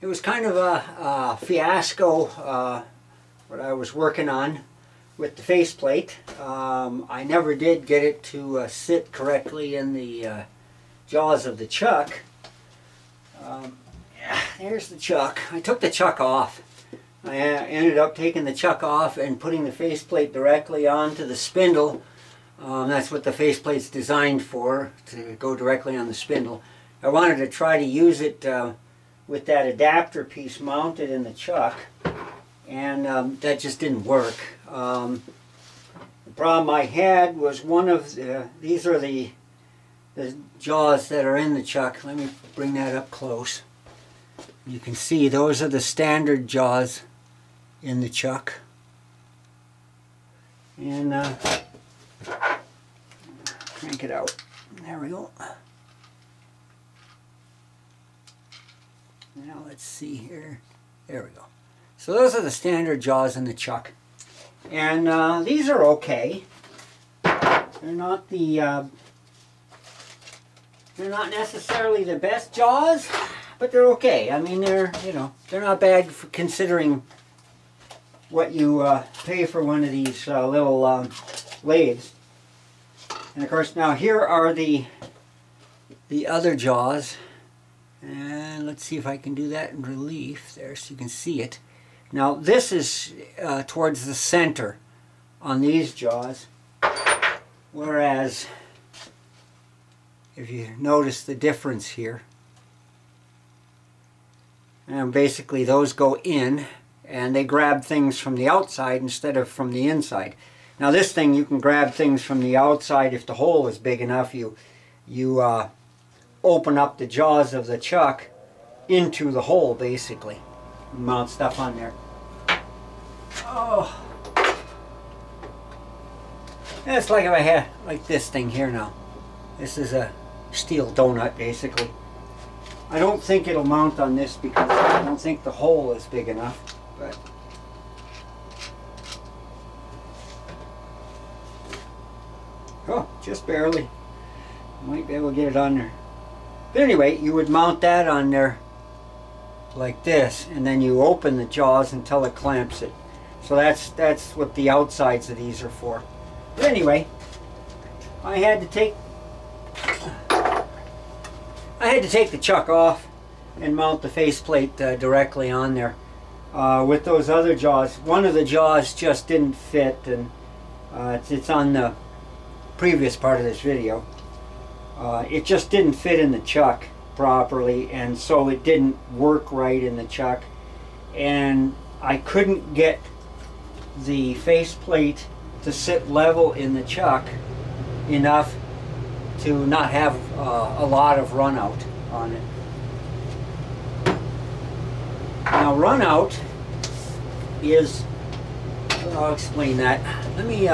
It was kind of a fiasco what I was working on with the faceplate. I never did get it to sit correctly in the jaws of the chuck. There's the chuck. I took the chuck off. I ended up taking the chuck off and putting the faceplate directly onto the spindle. That's what the faceplate's designed for, to go directly on the spindle. I wanted to try to use it with that adapter piece mounted in the chuck, and that just didn't work. The problem I had was one of these are the jaws that are in the chuck. Let me bring that up close. You can see those are the standard jaws in the chuck. And crank it out. There we go. Now let's see here. There we go. So those are the standard jaws in the chuck. And these are okay. They're not necessarily the best jaws, but they're okay. I mean, they're not bad for considering what you pay for one of these little lathes. And of course, now here are the other jaws. And let's see if I can do that in relief there so you can see it. Now this is towards the center on these jaws, whereas if you notice the difference here, and basically those go in and they grab things from the outside instead of from the inside. Now this thing, you can grab things from the outside if the hole is big enough. You open up the jaws of the chuck into the hole, basically. Mount stuff on there. Oh, it's like if I had like this thing here now. This is a steel donut, basically. I don't think it'll mount on this because I don't think the hole is big enough, but oh, just barely. Might be able to get it on there. But anyway, you would mount that on there like this, and then you open the jaws until it clamps it. So that's what the outsides of these are for. But anyway, I had to take the chuck off and mount the faceplate directly on there. With those other jaws, one of the jaws just didn't fit, and it's on the previous part of this video. It just didn't fit in the chuck properly, and so it didn't work right in the chuck, and I couldn't get the faceplate to sit level in the chuck enough to not have a lot of run out on it. Now run out is, I'll explain that. Let me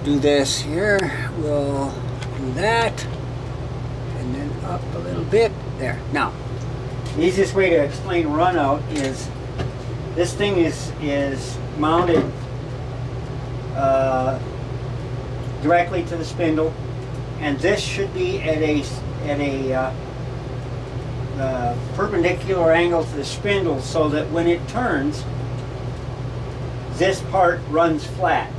do this here. We'll do that, and then up a little bit there. Now the easiest way to explain run out is this thing is mounted directly to the spindle, and this should be at a perpendicular angle to the spindle, so that when it turns, this part runs flat.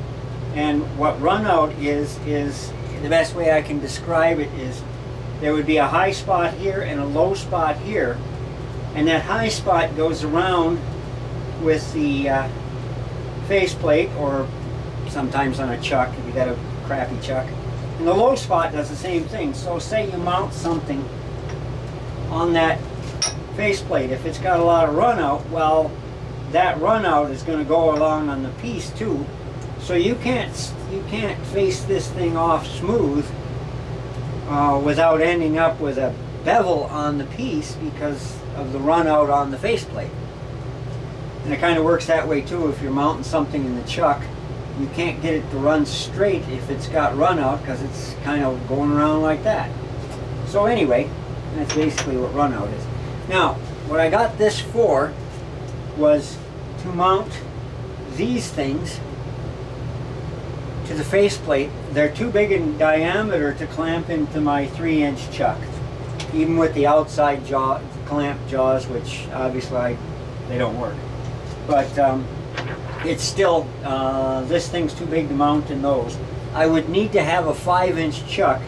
And what run out is the best way I can describe it is there would be a high spot here and a low spot here, and that high spot goes around with the faceplate, or sometimes on a chuck if you got a crappy chuck, and the low spot does the same thing. So say you mount something on that faceplate, if it's got a lot of run out, well, that run out is going to go along on the piece too. So you can't face this thing off smooth without ending up with a bevel on the piece because of the run out on the faceplate. And it kind of works that way too. If you're mounting something in the chuck, you can't get it to run straight if it's got run out, because it's kind of going around like that. So anyway, that's basically what run out is. Now, what I got this for was to mount these things to the faceplate. They're too big in diameter to clamp into my 3-inch chuck, even with the outside jaw clamp jaws, which obviously they don't work. But it's still, this thing's too big to mount in those. I would need to have a 5-inch chuck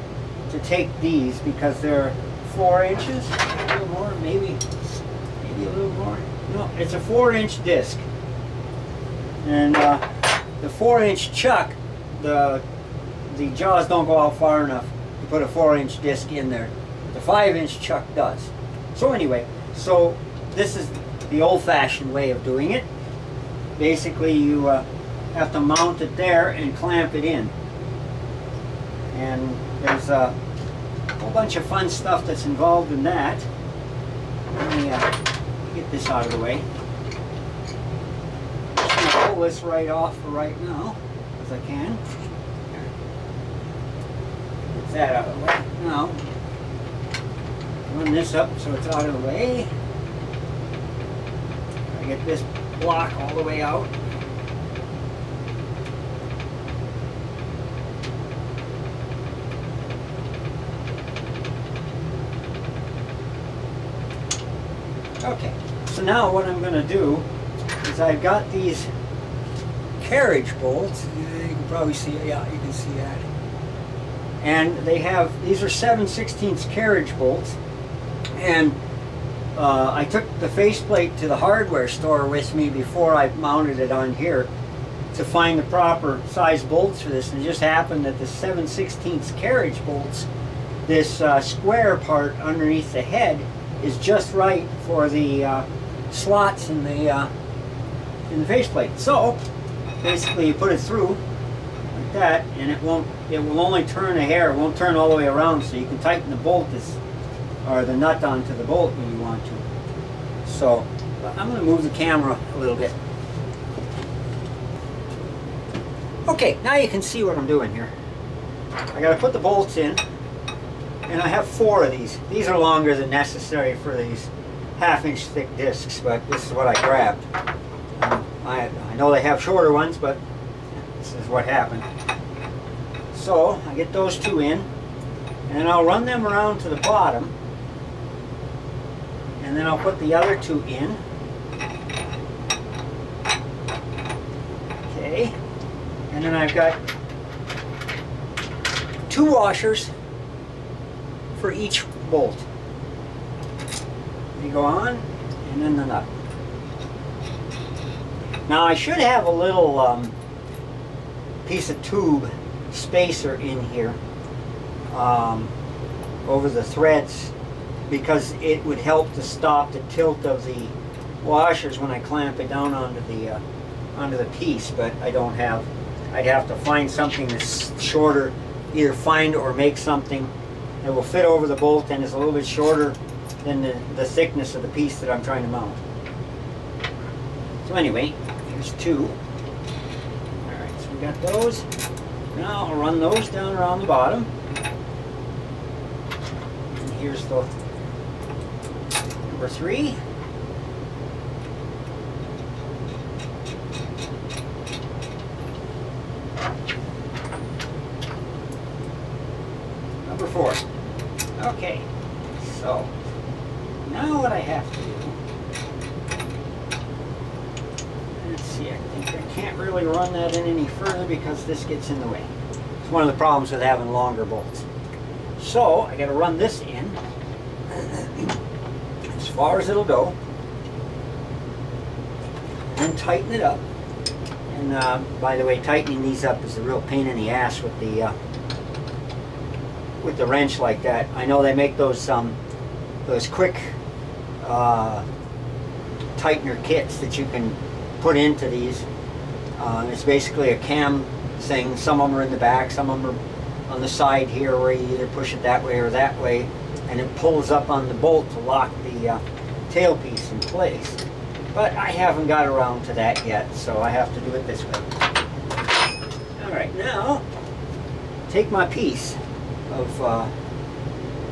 to take these because they're 4 inches, a little more, maybe a little more. No, it's a 4-inch disc. And the 4-inch chuck, the jaws don't go out far enough to put a 4-inch disc in there. The 5-inch chuck does. So anyway, so this is the old-fashioned way of doing it. Basically, you have to mount it there and clamp it in. And there's a whole bunch of fun stuff that's involved in that. Let me get this out of the way. I'm just going to pull this right off for right now, as I can. Get that out of the way. Now, run this up so it's out of the way. I get this block all the way out. Okay, so now what I'm going to do is I've got these carriage bolts. You can probably see, yeah, you can see that. And they have, these are 7/16 carriage bolts. And I took the faceplate to the hardware store with me before I mounted it on here to find the proper size bolts for this. And it just happened that the 7/16 carriage bolts, this square part underneath the head, is just right for the slots in the faceplate. So basically, you put it through like that, and it will only turn a hair. It won't turn all the way around. So you can tighten the bolt or the nut onto the bolt when you want to. So I'm going to move the camera a little bit. Okay, now you can see what I'm doing here. I got to put the bolts in. And I have 4 of these. These are longer than necessary for these 1/2-inch thick discs, but this is what I grabbed. I know they have shorter ones, but this is what happened. So I get those 2 in, and I'll run them around to the bottom, and then I'll put the other 2 in. Okay, and then I've got 2 washers for each bolt. They go on, and then the nut. Now I should have a little piece of tube spacer in here over the threads, because it would help to stop the tilt of the washers when I clamp it down onto the piece. But I don't have. I'd have to find something that's shorter, either find or make something that will fit over the bolt and is a little bit shorter than the thickness of the piece that I'm trying to mount. So anyway, here's 2. Alright, so we got those. Now I'll run those down around the bottom. And here's the number 3. Number 4. Okay, so now what I have to do, let's see, I think I can't really run that in any further because this gets in the way. It's one of the problems with having longer bolts. So I got to run this in as far as it'll go, and tighten it up. And by the way, tightening these up is a real pain in the ass with the wrench like that. I know they make those quick tightener kits that you can put into these. It's basically a cam thing. Some of them are in the back, some of them are on the side here, where you either push it that way or that way, and it pulls up on the bolt to lock the tailpiece in place. But I haven't got around to that yet, so I have to do it this way. Alright, now take my piece of,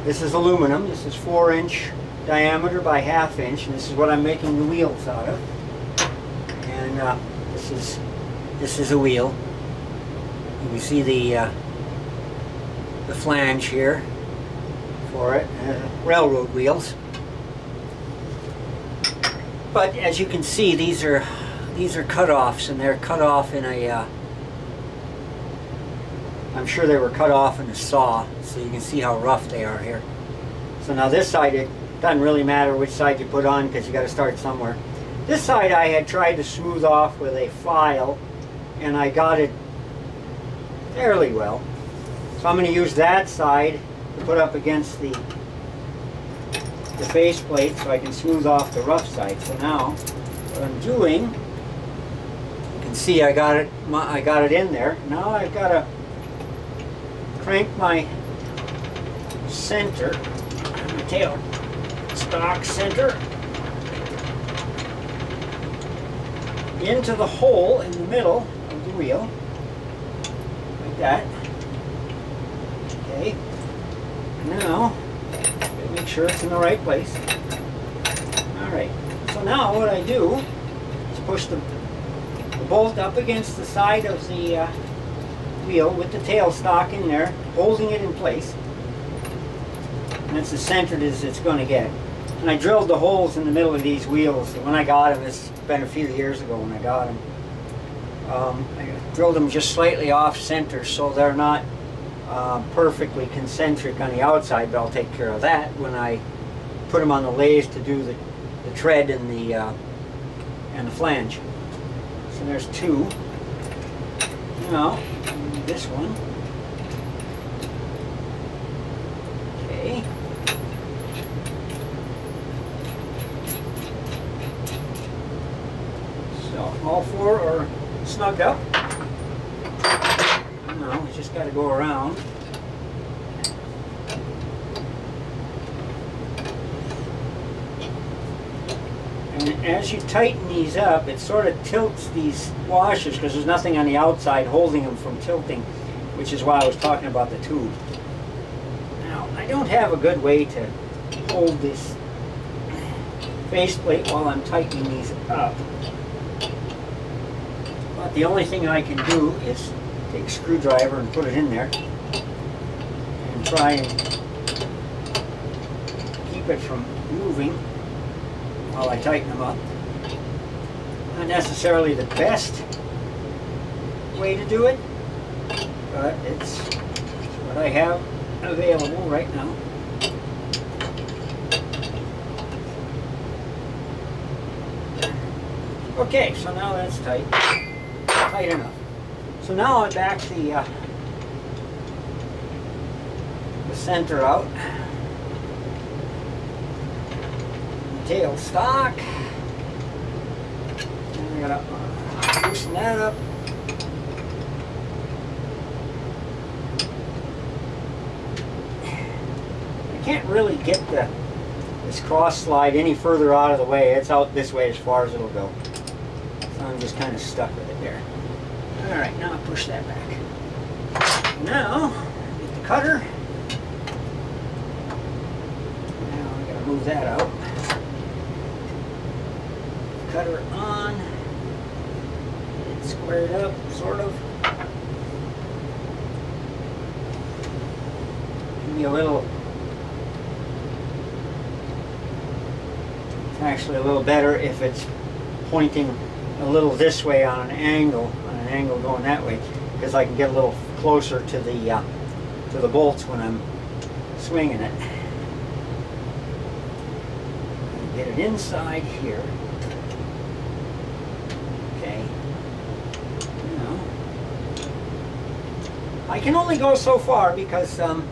this is aluminum. This is 4-inch diameter by 1/2 inch, and this is what I'm making the wheels out of. And this is a wheel. You can see the flange here for it, railroad wheels. But as you can see, these are cut-offs, and they're cut off in a I'm sure they were cut off in a saw, so you can see how rough they are here. So now this side, it doesn't really matter which side you put on because you got to start somewhere. This side I had tried to smooth off with a file, and I got it fairly well. So I'm going to use that side to put up against the faceplate so I can smooth off the rough side. So now what I'm doing, you can see I got it in there. Now I've got to crank my center, my tail stock center, into the hole in the middle of the wheel, like that. Okay, now make sure it's in the right place. Alright, so now what I do is push the bolt up against the side of the wheel with the tail stock in there, holding it in place. And that's as centered as it's going to get. And I drilled the holes in the middle of these wheels. When I got them, it's been a few years ago when I got them. I drilled them just slightly off center so they're not perfectly concentric on the outside, but I'll take care of that when I put them on the lathe to do the tread and the flange. So there's two. Now, this one. Okay. So all four are snugged up. Now we just got to go around. And as you tighten these up, it sort of tilts these washers because there's nothing on the outside holding them from tilting, which is why I was talking about the tube. Now, I don't have a good way to hold this faceplate while I'm tightening these up. But the only thing I can do is take a screwdriver and put it in there and try and keep it from moving while I tighten them up. Not necessarily the best way to do it, but it's what I have available right now. Okay, so now that's tight enough. So now I back the center out. Tail stock. And I gotta loosen that up. I can't really get this cross slide any further out of the way. It's out this way as far as it'll go. So I'm just kind of stuck with it there. Alright, now I push that back. Now, get the cutter. Now I gotta move that out. Cutter on, get it squared up, sort of. Give me a little, it's actually a little better if it's pointing a little this way on an angle going that way, because I can get a little closer to the bolts when I'm swinging it. Get it inside here. I can only go so far because, well,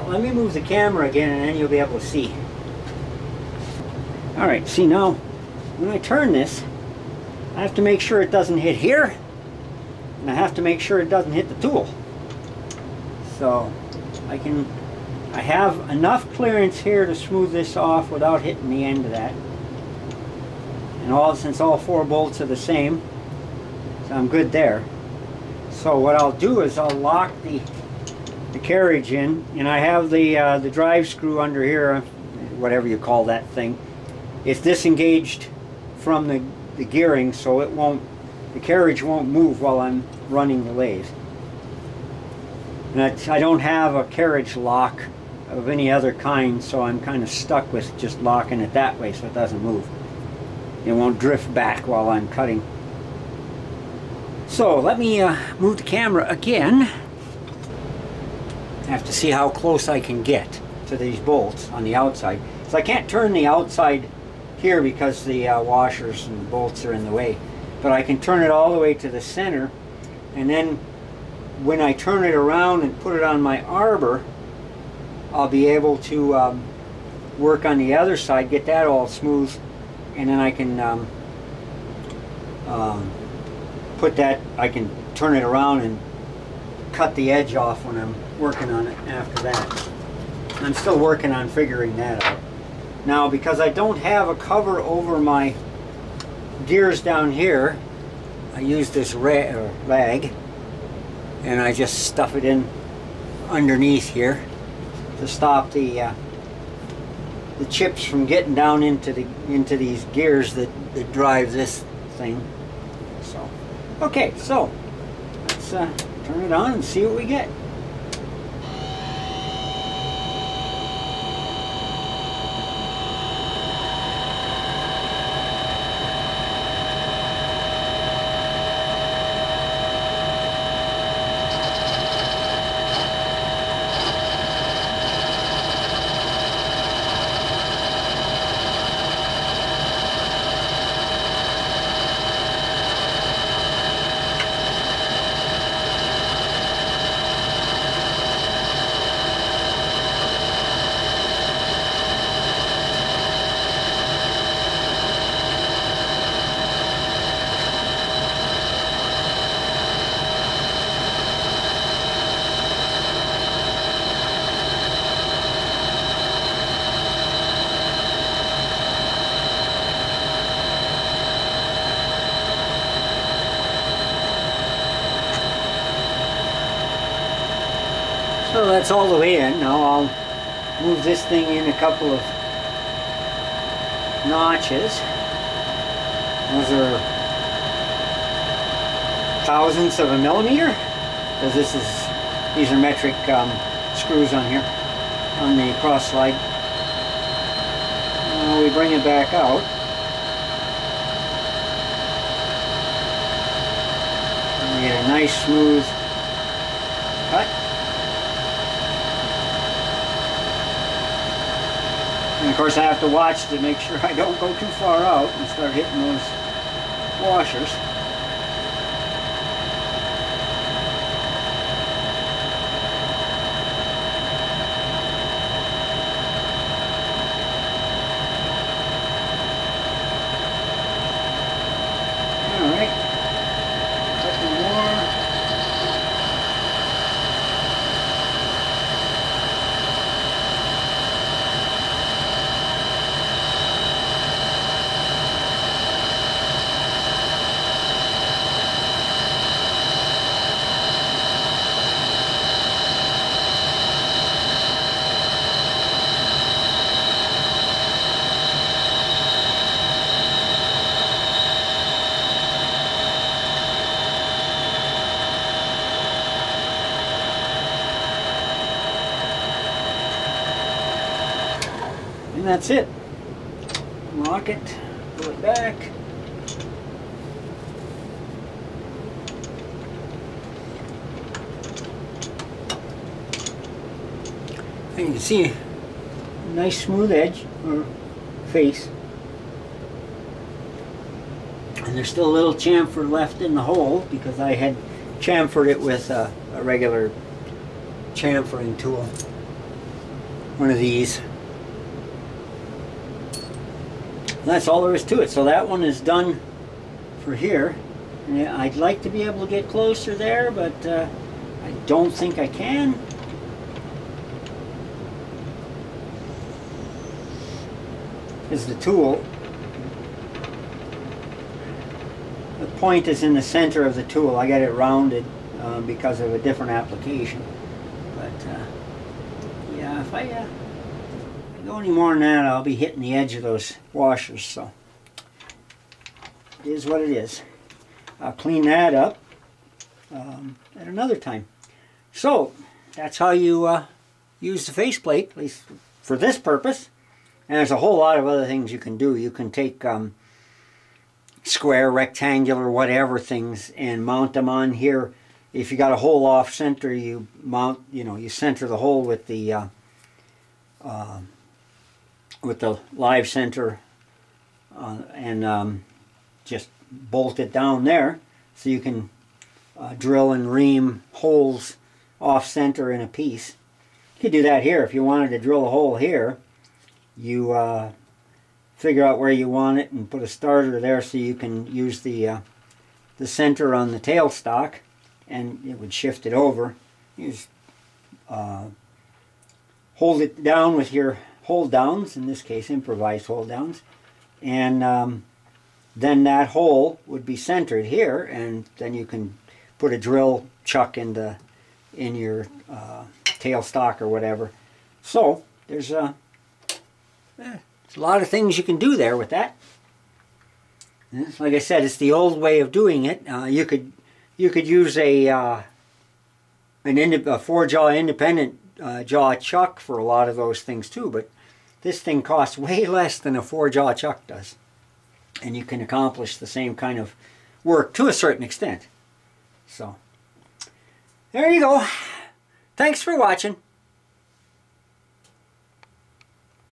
let me move the camera again and then you'll be able to see. Alright, see now, when I turn this, I have to make sure it doesn't hit here, and I have to make sure it doesn't hit the tool. So, I have enough clearance here to smooth this off without hitting the end of that. And since all four bolts are the same, so I'm good there. So what I'll do is I'll lock the carriage in, and I have the drive screw under here, whatever you call that thing. It's disengaged from the gearing, so the carriage won't move while I'm running the lathe. And I don't have a carriage lock of any other kind, so I'm kind of stuck with just locking it that way so it doesn't move. It won't drift back while I'm cutting. So let me move the camera again. I have to see how close I can get to these bolts on the outside. So I can't turn the outside here because the washers and bolts are in the way. But I can turn it all the way to the center, and then when I turn it around and put it on my arbor, I'll be able to work on the other side, get that all smooth, and then I can I can turn it around and cut the edge off when I'm working on it after that. I'm still working on figuring that out. Now, because I don't have a cover over my gears down here, I use this rag, and I just stuff it in underneath here to stop the chips from getting down into these gears that drive this thing. So, okay, so let's turn it on and see what we get. So that's all the way in. Now I'll move this thing in a couple of notches. Those are thousandths of a millimeter, because these are metric screws on here on the cross slide. Now we bring it back out. And we get a nice smooth cut. And of course I have to watch to make sure I don't go too far out and start hitting those washers. Alright, a couple more. And that's it. Lock it, pull it back. And you can see a nice smooth edge or face. And there's still a little chamfer left in the hole because I had chamfered it with a regular chamfering tool. One of these. That's all there is to it. So that one is done for here. Yeah, I'd like to be able to get closer there, but I don't think I can. Is the tool. The point is in the center of the tool. I got it rounded because of a different application. But yeah, if I go any more than that, I'll be hitting the edge of those washers, so it is what it is. I'll clean that up at another time. So that's how you use the faceplate, at least for this purpose. And there's a whole lot of other things you can do. You can take square, rectangular, whatever things and mount them on here. If you got a hole off center, you mount, you center the hole with the live center and just bolt it down there, so you can drill and ream holes off center in a piece. You could do that here. If you wanted to drill a hole here, you figure out where you want it and put a starter there, so you can use the center on the tailstock, and it would shift it over. You just hold it down with your hold downs, in this case improvised hold downs, and then that hole would be centered here, and then you can put a drill chuck in your tailstock or whatever. So there's a lot of things you can do there with that. Like I said, it's the old way of doing it. You could use a 4-jaw independent jaw chuck for a lot of those things too, but this thing costs way less than a 4-jaw chuck does, and you can accomplish the same kind of work to a certain extent. So there you go. Thanks for watching.